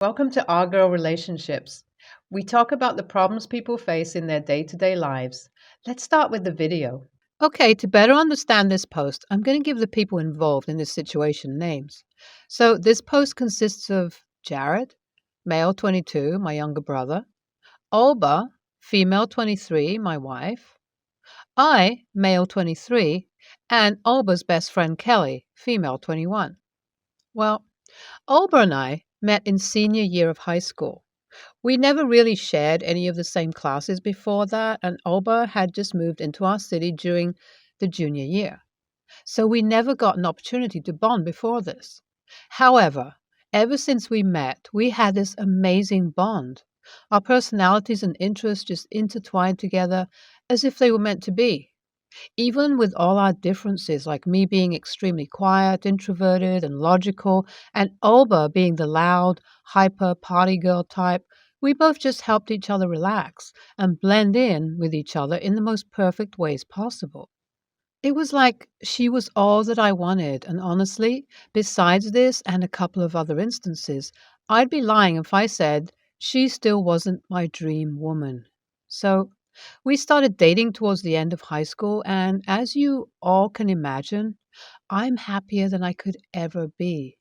Welcome to Our Girl Relationships. We talk about the problems people face in their day to day lives. Let's start with the video. Okay, to better understand this post, I'm going to give the people involved in this situation names. So, this post consists of Jared, male 22, my younger brother, Alba, female 23, my wife, I, male 23, and Alba's best friend Kelly, female 21. Well, Alba and I met in senior year of high school. We never really shared any of the same classes before that, and Alba had just moved into our city during the junior year. So we never got an opportunity to bond before this. However, ever since we met, we had this amazing bond. Our personalities and interests just intertwined together as if they were meant to be. Even with all our differences, like me being extremely quiet, introverted, and logical, and Alba being the loud, hyper party girl type, we both just helped each other relax and blend in with each other in the most perfect ways possible. It was like she was all that I wanted, and honestly, besides this and a couple of other instances, I'd be lying if I said she still wasn't my dream woman. So, we started dating towards the end of high school, and as you all can imagine, I'm happier than I could ever be.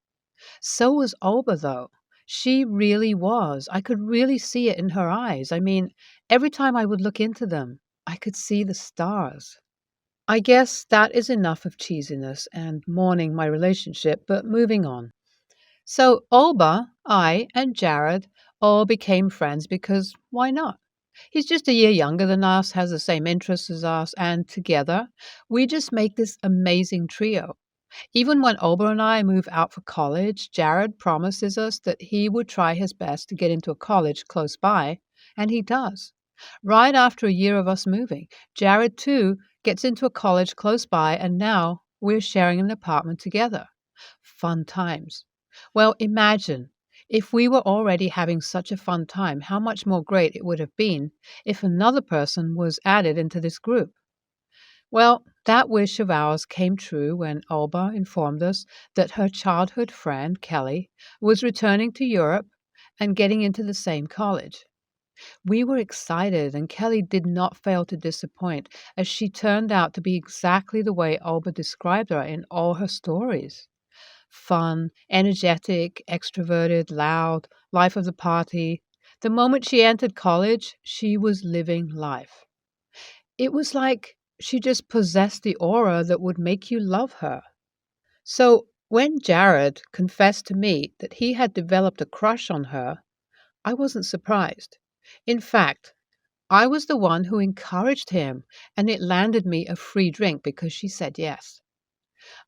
So was Alba, though. She really was. I could really see it in her eyes. I mean, every time I would look into them, I could see the stars. I guess that is enough of cheesiness and mourning my relationship, but moving on. So Alba, I, and Jared all became friends because why not? He's just a year younger than us, has the same interests as us, and together we just make this amazing trio. Even when Alba and I move out for college, Jared promises us that he would try his best to get into a college close by, and he does. Right after a year of us moving, Jared too gets into a college close by, and now we're sharing an apartment together. Fun times. Well, imagine if we were already having such a fun time, how much more great it would have been if another person was added into this group. Well, that wish of ours came true when Alba informed us that her childhood friend, Kelly, was returning to Europe and getting into the same college. We were excited, and Kelly did not fail to disappoint, as she turned out to be exactly the way Alba described her in all her stories. Fun, energetic, extroverted, loud, life of the party. The moment she entered college, she was living life. It was like she just possessed the aura that would make you love her. So when Jared confessed to me that he had developed a crush on her, I wasn't surprised. In fact, I was the one who encouraged him, and it landed me a free drink because she said yes.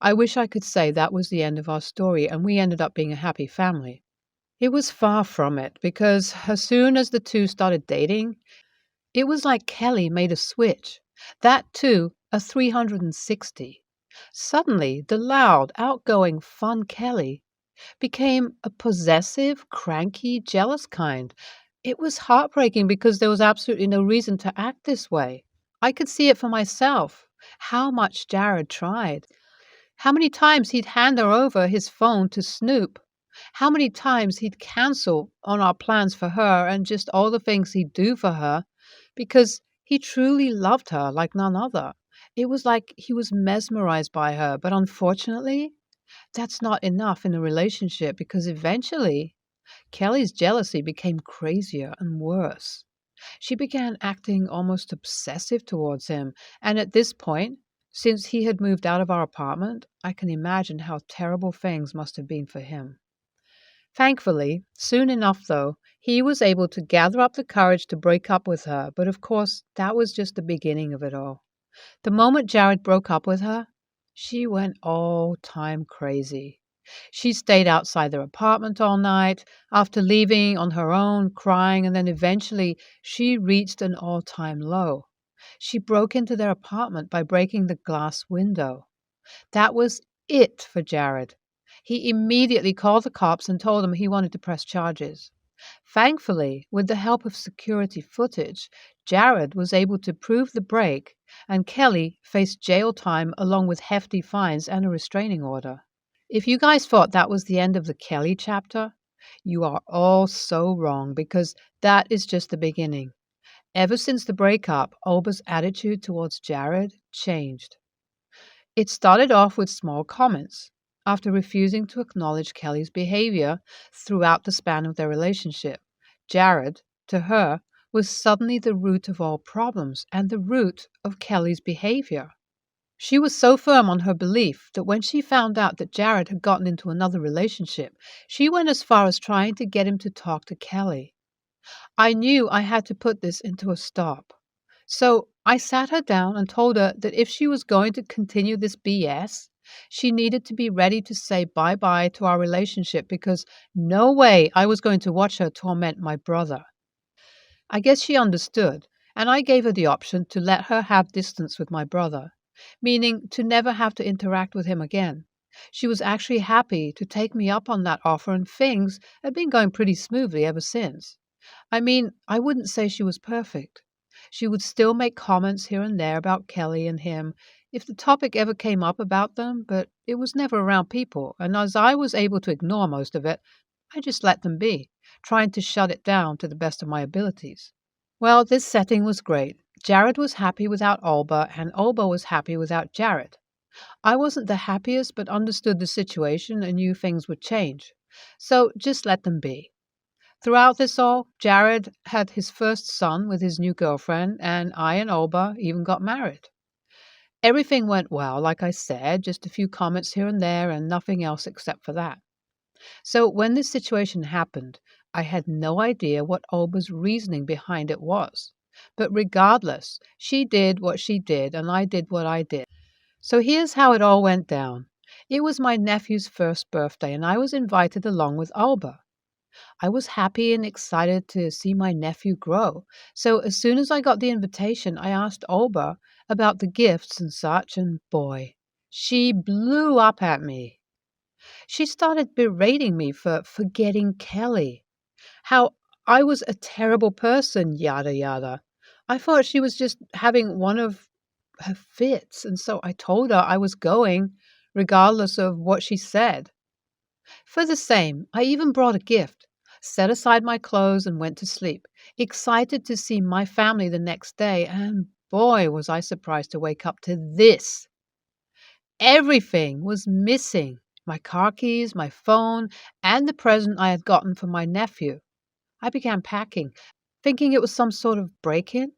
I wish I could say that was the end of our story and we ended up being a happy family. It was far from it because as soon as the two started dating, it was like Kelly made a switch. That too, a 360. Suddenly, the loud, outgoing, fun Kelly became a possessive, cranky, jealous kind. It was heartbreaking because there was absolutely no reason to act this way. I could see it for myself, how much Jared tried, how many times he'd hand her over his phone to snoop, how many times he'd cancel on our plans for her and just all the things he'd do for her because he truly loved her like none other. It was like he was mesmerized by her, but unfortunately, that's not enough in a relationship because eventually Kelly's jealousy became crazier and worse. She began acting almost obsessive towards him, and at this point, since he had moved out of our apartment, I can imagine how terrible things must have been for him. Thankfully, soon enough though, he was able to gather up the courage to break up with her, but of course, that was just the beginning of it all. The moment Jared broke up with her, she went all time crazy. She stayed outside their apartment all night, after leaving on her own, crying, and then eventually she reached an all time low. She broke into their apartment by breaking the glass window. That was it for Jared. He immediately called the cops and told them he wanted to press charges. Thankfully, with the help of security footage, Jared was able to prove the break, and Kelly faced jail time along with hefty fines and a restraining order. If you guys thought that was the end of the Kelly chapter, You are all so wrong because that is just the beginning. Ever since the breakup, Alba's attitude towards Jared changed. It started off with small comments. After refusing to acknowledge Kelly's behavior throughout the span of their relationship, Jared, to her, was suddenly the root of all problems and the root of Kelly's behavior. She was so firm on her belief that when she found out that Jared had gotten into another relationship, she went as far as trying to get him to talk to Kelly. I knew I had to put this into a stop. So I sat her down and told her that if she was going to continue this BS, she needed to be ready to say bye bye to our relationship because no way I was going to watch her torment my brother. I guess she understood, and I gave her the option to let her have distance with my brother, meaning to never have to interact with him again. She was actually happy to take me up on that offer, and things had been going pretty smoothly ever since. I mean, I wouldn't say she was perfect. She would still make comments here and there about Kelly and him if the topic ever came up about them, but it was never around people, and as I was able to ignore most of it, I just let them be, trying to shut it down to the best of my abilities. Well, this setting was great. Jared was happy without Alba, and Alba was happy without Jared. I wasn't the happiest, but understood the situation and knew things would change. So just let them be. Throughout this all, Jared had his first son with his new girlfriend, and I and Alba even got married. Everything went well, like I said, just a few comments here and there, and nothing else except for that. So when this situation happened, I had no idea what Alba's reasoning behind it was. But regardless, she did what she did, and I did what I did. So here's how it all went down. It was my nephew's first birthday, and I was invited along with Alba. I was happy and excited to see my nephew grow. So as soon as I got the invitation, I asked Alba about the gifts and such, and boy, she blew up at me. She started berating me for forgetting Kelly, how I was a terrible person, yada yada. I thought she was just having one of her fits, and so I told her I was going, regardless of what she said. For the same, I even brought a gift, set aside my clothes, and went to sleep, excited to see my family the next day, and boy, was I surprised to wake up to this. Everything was missing. My car keys, my phone, and the present I had gotten for my nephew. I began packing, thinking it was some sort of break-in,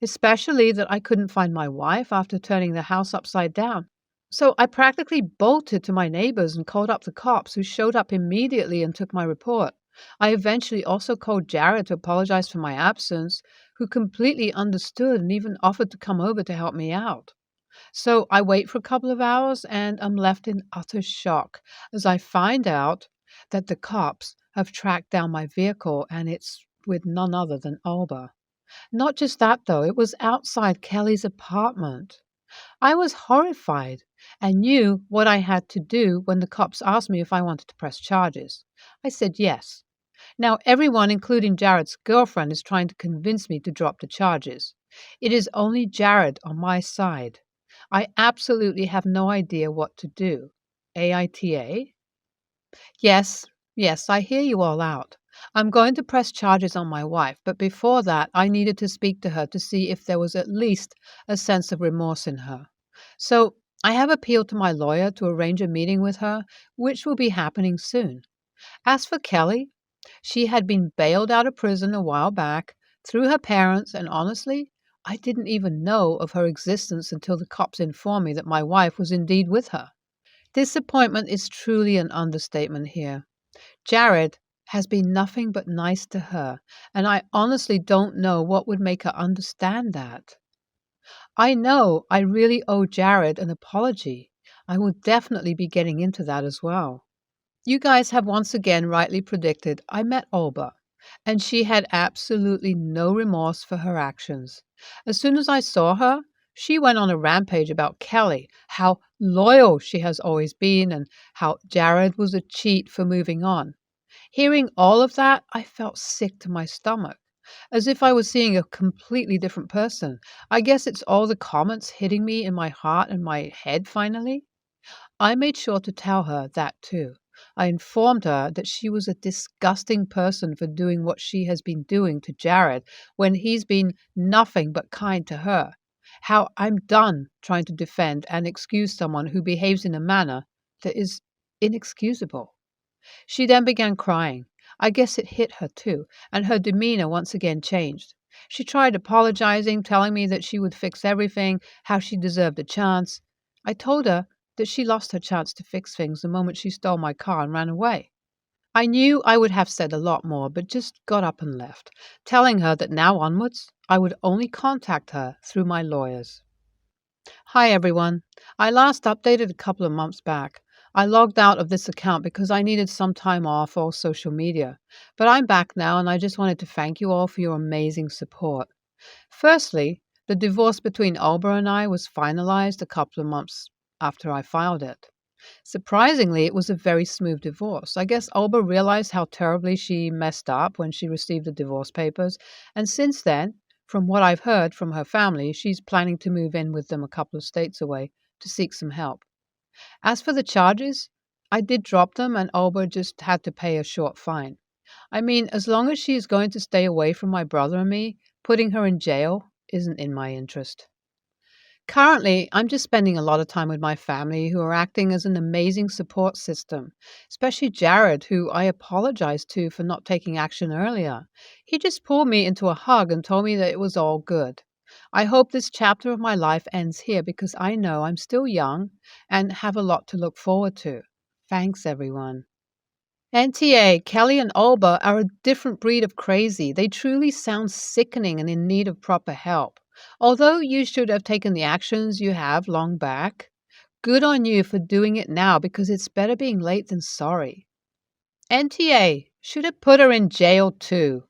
especially that I couldn't find my wife after turning the house upside down. So I practically bolted to my neighbors and called up the cops, who showed up immediately and took my report. I eventually also called Jared to apologize for my absence, who completely understood and even offered to come over to help me out. So I wait for a couple of hours and I'm left in utter shock as I find out that the cops have tracked down my vehicle and it's with none other than Alba. Not just that, though, it was outside Kelly's apartment. I was horrified and knew what I had to do when the cops asked me if I wanted to press charges. I said yes. Now, everyone, including Jared's girlfriend, is trying to convince me to drop the charges. It is only Jared on my side. I absolutely have no idea what to do. AITA? Yes, yes, I hear you all out. I'm going to press charges on my wife, but before that, I needed to speak to her to see if there was at least a sense of remorse in her. So I have appealed to my lawyer to arrange a meeting with her, which will be happening soon. As for Kelly, she had been bailed out of prison a while back through her parents, and honestly, I didn't even know of her existence until the cops informed me that my wife was indeed with her. Disappointment is truly an understatement here. Jared has been nothing but nice to her, and I honestly don't know what would make her understand that. I know I really owe Jared an apology. I will definitely be getting into that as well. You guys have once again rightly predicted I met Alba, and she had absolutely no remorse for her actions. As soon as I saw her, she went on a rampage about Kelly, how loyal she has always been, and how Jared was a cheat for moving on. Hearing all of that, I felt sick to my stomach, as if I was seeing a completely different person. I guess it's all the comments hitting me in my heart and my head finally. I made sure to tell her that too. I informed her that she was a disgusting person for doing what she has been doing to Jared when he's been nothing but kind to her. How I'm done trying to defend and excuse someone who behaves in a manner that is inexcusable. She then began crying. I guess it hit her too, and her demeanor once again changed. She tried apologizing, telling me that she would fix everything, how she deserved a chance. I told her that she lost her chance to fix things the moment she stole my car and ran away. I knew I would have said a lot more, but just got up and left, telling her that now onwards I would only contact her through my lawyers. Hi everyone. I last updated a couple of months back. I logged out of this account because I needed some time off all social media. But I'm back now and I just wanted to thank you all for your amazing support. Firstly, the divorce between Alba and I was finalized a couple of months after I filed it. Surprisingly, it was a very smooth divorce. I guess Alba realized how terribly she messed up when she received the divorce papers, and since then, from what I've heard from her family, she's planning to move in with them a couple of states away to seek some help. As for the charges, I did drop them and Alba just had to pay a short fine. I mean, as long as she is going to stay away from my brother and me, putting her in jail isn't in my interest. Currently, I'm just spending a lot of time with my family who are acting as an amazing support system, especially Jared, who I apologized to for not taking action earlier. He just pulled me into a hug and told me that it was all good. I hope this chapter of my life ends here because I know I'm still young and have a lot to look forward to. Thanks, everyone. NTA, Kelly and Alba are a different breed of crazy. They truly sound sickening and in need of proper help. Although you should have taken the actions you have long back, good on you for doing it now because it's better being late than sorry. NTA should have put her in jail too.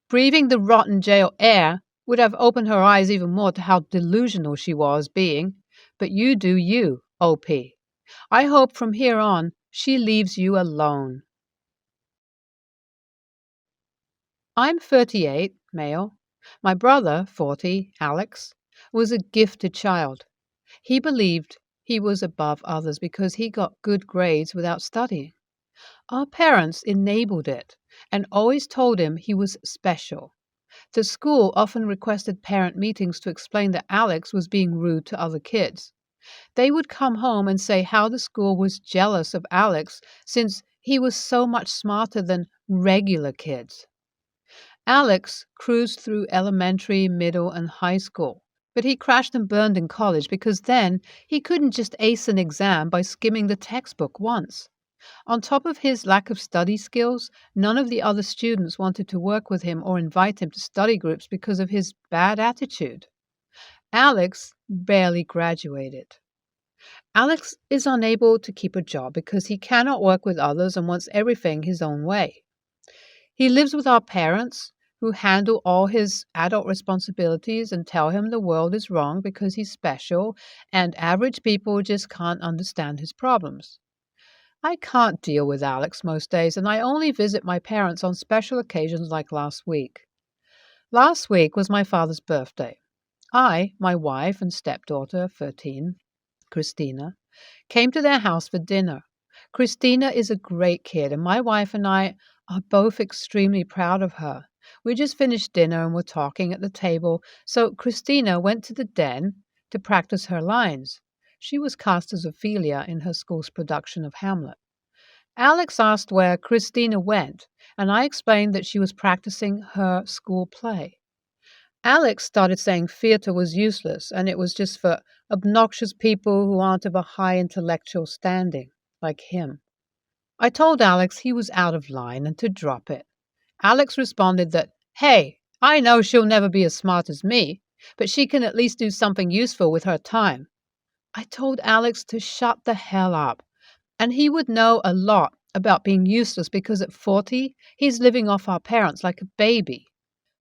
Breathing the rotten jail air would have opened her eyes even more to how delusional she was being. But you do you, OP. I hope from here on she leaves you alone. I'm 38, male. My brother, 40, Alex, was a gifted child. He believed he was above others because he got good grades without studying. Our parents enabled it and always told him he was special. The school often requested parent meetings to explain that Alex was being rude to other kids. They would come home and say how the school was jealous of Alex since he was so much smarter than regular kids. Alex cruised through elementary, middle, and high school, but he crashed and burned in college because then he couldn't just ace an exam by skimming the textbook once. On top of his lack of study skills, none of the other students wanted to work with him or invite him to study groups because of his bad attitude. Alex barely graduated. Alex is unable to keep a job because he cannot work with others and wants everything his own way. He lives with our parents, who handle all his adult responsibilities and tell him the world is wrong because he's special and average people just can't understand his problems. I can't deal with Alex most days, and I only visit my parents on special occasions like last week. Last week was my father's birthday. I, my wife, and stepdaughter, 13, Christina, came to their house for dinner. Christina is a great kid, and my wife and I are both extremely proud of her. We just finished dinner and were talking at the table, so Christina went to the den to practice her lines. She was cast as Ophelia in her school's production of Hamlet. Alex asked where Christina went, and I explained that she was practicing her school play. Alex started saying theater was useless and it was just for obnoxious people who aren't of a high intellectual standing, like him. I told Alex he was out of line and to drop it. Alex responded that, hey, I know she'll never be as smart as me, but she can at least do something useful with her time. I told Alex to shut the hell up, and he would know a lot about being useless because at 40, he's living off our parents like a baby.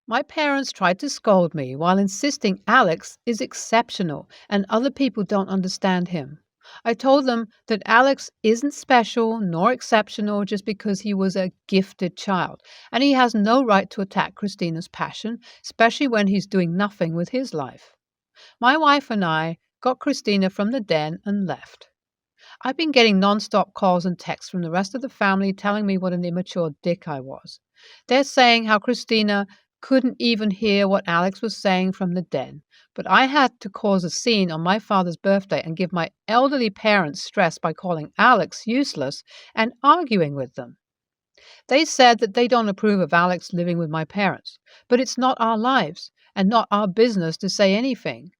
My parents tried to scold me while insisting Alex is exceptional and other people don't understand him. I told them that Alex isn't special nor exceptional just because he was a gifted child, and he has no right to attack Christina's passion, especially when he's doing nothing with his life. My wife and I got Christina from the den and left. I've been getting nonstop calls and texts from the rest of the family telling me what an immature dick I was. They're saying how Christina couldn't even hear what Alex was saying from the den, but I had to cause a scene on my father's birthday and give my elderly parents stress by calling Alex useless and arguing with them. They said that they don't approve of Alex living with my parents, but it's not our lives and not our business to say anything.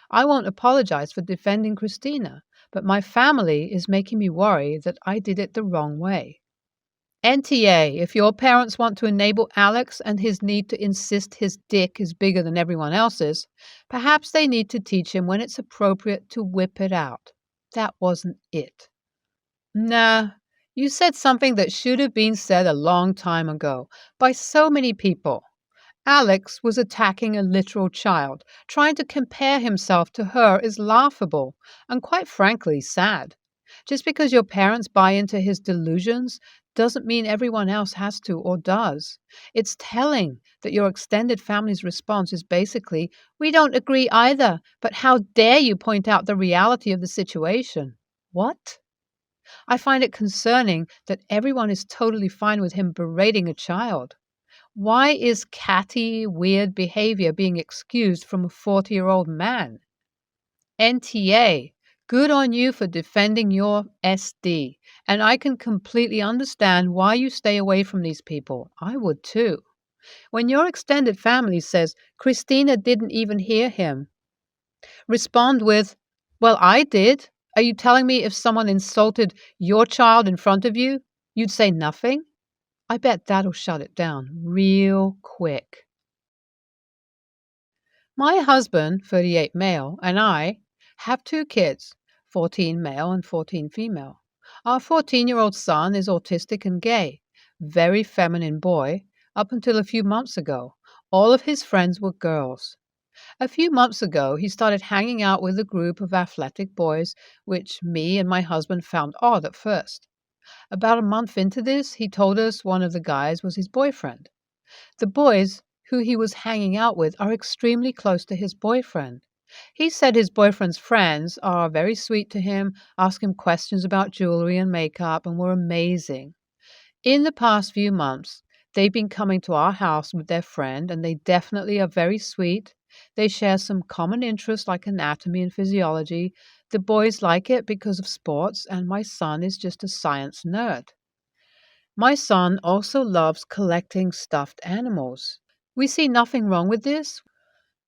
I won't apologize for defending Christina, but my family is making me worry that I did it the wrong way. NTA, if your parents want to enable Alex and his need to insist his dick is bigger than everyone else's, perhaps they need to teach him when it's appropriate to whip it out. That wasn't it. Nah, you said something that should have been said a long time ago by so many people. Alex was attacking a literal child. Trying to compare himself to her is laughable and, quite frankly, sad. Just because your parents buy into his delusions doesn't mean everyone else has to or does. It's telling that your extended family's response is basically, "We don't agree either, but how dare you point out the reality of the situation?" What? I find it concerning that everyone is totally fine with him berating a child. Why is catty, weird behavior being excused from a 40-year-old man? NTA, good on you for defending your SD, and I can completely understand why you stay away from these people. I would too. When your extended family says, Christina didn't even hear him, respond with, well, I did. Are you telling me if someone insulted your child in front of you, you'd say nothing? I bet that'll shut it down real quick. My husband, 38 male, and I have two kids, 14 male and 14 female. Our 14-year-old son is autistic and gay, very feminine boy, up until a few months ago. All of his friends were girls. A few months ago, he started hanging out with a group of athletic boys, which me and my husband found odd at first. About a month into this, he told us one of the guys was his boyfriend. The boys who he was hanging out with are extremely close to his boyfriend. He said his boyfriend's friends are very sweet to him, ask him questions about jewelry and makeup, and were amazing. In the past few months, they've been coming to our house with their friend, and they definitely are very sweet. They share some common interests like anatomy and physiology. The boys like it because of sports, and my son is just a science nerd. My son also loves collecting stuffed animals. We see nothing wrong with this.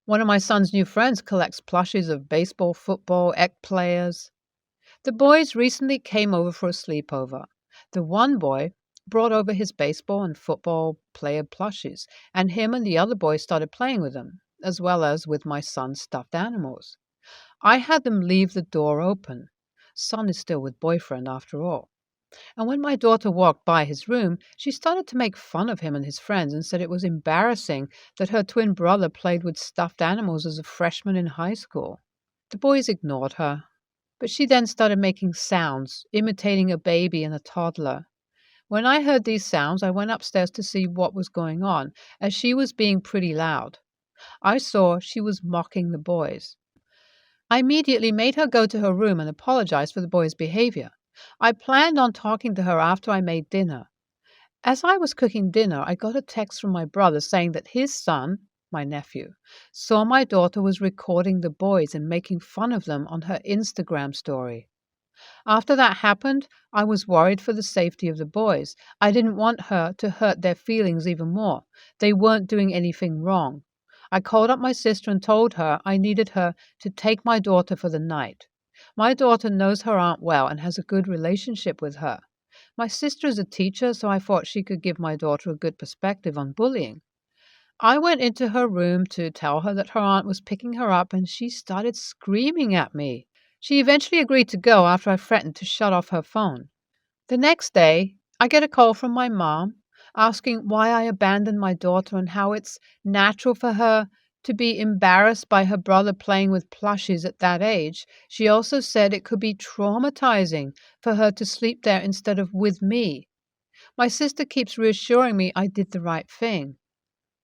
One of my son's new friends collects plushies of baseball, football, egg players. The boys recently came over for a sleepover. The one boy brought over his baseball and football player plushies, and him and the other boy started playing with them, as well as with my son's stuffed animals. I had them leave the door open. Son is still with boyfriend after all. And when my daughter walked by his room, she started to make fun of him and his friends and said it was embarrassing that her twin brother played with stuffed animals as a freshman in high school. The boys ignored her, but she then started making sounds, imitating a baby and a toddler. When I heard these sounds, I went upstairs to see what was going on, as she was being pretty loud. I saw she was mocking the boys. I immediately made her go to her room and apologize for the boys' behavior. I planned on talking to her after I made dinner. As I was cooking dinner, I got a text from my brother saying that his son, my nephew, saw my daughter was recording the boys and making fun of them on her Instagram story. After that happened, I was worried for the safety of the boys. I didn't want her to hurt their feelings even more. They weren't doing anything wrong. I called up my sister and told her I needed her to take my daughter for the night. My daughter knows her aunt well and has a good relationship with her. My sister is a teacher, so I thought she could give my daughter a good perspective on bullying. I went into her room to tell her that her aunt was picking her up, and she started screaming at me. She eventually agreed to go after I threatened to shut off her phone. The next day, I get a call from my mom asking why I abandoned my daughter and how it's natural for her to be embarrassed by her brother playing with plushies at that age. She also said it could be traumatizing for her to sleep there instead of with me. My sister keeps reassuring me I did the right thing.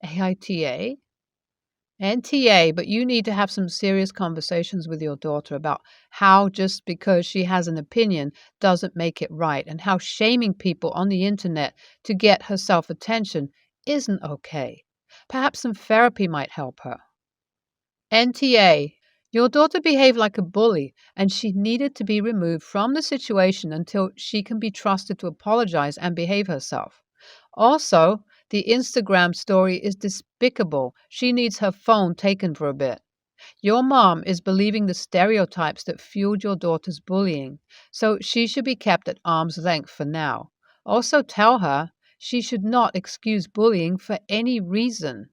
AITA? NTA, but you need to have some serious conversations with your daughter about how just because she has an opinion doesn't make it right, and how shaming people on the internet to get her self attention isn't okay. Perhaps some therapy might help her. NTA, your daughter behaved like a bully and she needed to be removed from the situation until she can be trusted to apologize and behave herself. Also, the Instagram story is despicable. She needs her phone taken for a bit. Your mom is believing the stereotypes that fueled your daughter's bullying, so she should be kept at arm's length for now. Also, tell her she should not excuse bullying for any reason.